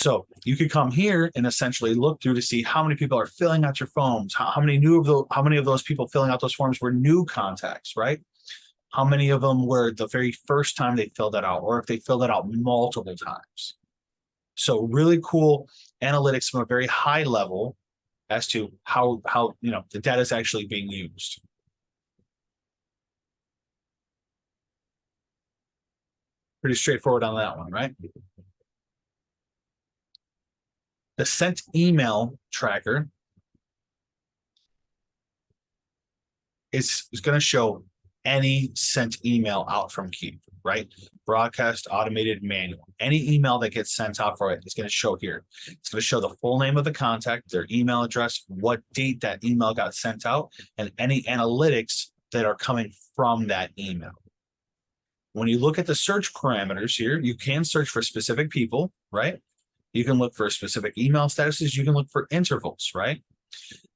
So you could come here and essentially look through to see how many people are filling out your forms, how many of those people filling out those forms were new contacts, right? How many of them were the very first time they filled that out, or if they filled it out multiple times. So really cool analytics from a very high level as to how the data is actually being used. Pretty straightforward on that one, right? The sent email tracker is going to show any sent email out from Keap, right? Broadcast, automated, manual. Any email that gets sent out for it is going to show here. It's going to show the full name of the contact, their email address, what date that email got sent out, and any analytics that are coming from that email. When you look at the search parameters here, you can search for specific people, right? You can look for specific email statuses. You can look for intervals, right?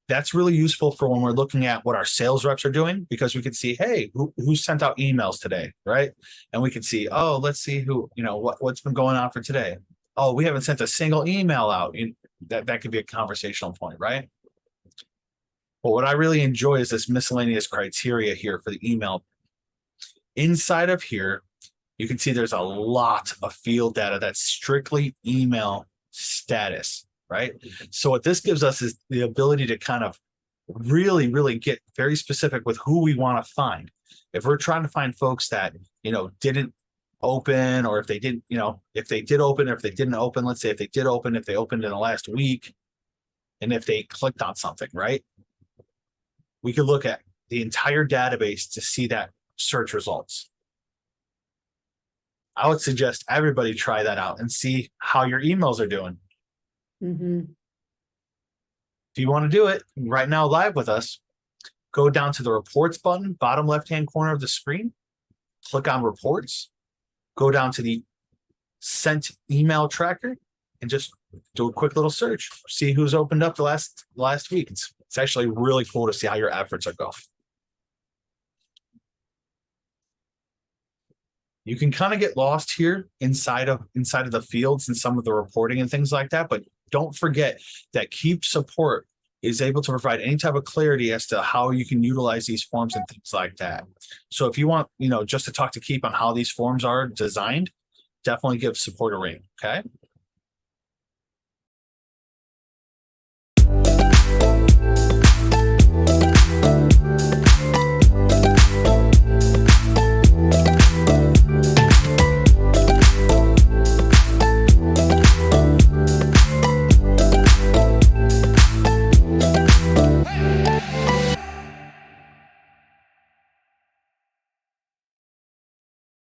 That's really useful for when we're looking at what our sales reps are doing, because we can see, hey, who sent out emails today, right? And we can see, oh, let's see what's been going on for today. Oh, we haven't sent a single email out. That could be a conversational point, right? But what I really enjoy is this miscellaneous criteria here for the email. Inside of here, you can see there's a lot of field data that's strictly email status, right? So what this gives us is the ability to kind of really, really get very specific with who we want to find. If we're trying to find folks that, didn't open, or if they didn't, if they did open, or if they didn't open, let's say if they did open, if they opened in the last week, and if they clicked on something, right? We could look at the entire database to see that search results. I would suggest everybody try that out and see how your emails are doing. Mm-hmm. If you want to do it right now live with us, go down to the reports button, bottom left-hand corner of the screen, click on reports, go down to the sent email tracker, and just do a quick little search. See who's opened up the last week. It's actually really cool to see how your efforts are going. You can kind of get lost here inside of the fields and some of the reporting and things like that, but don't forget that Keap support is able to provide any type of clarity as to how you can utilize these forms and things like that. So if you want, just to talk to Keap on how these forms are designed, definitely give support a ring, okay?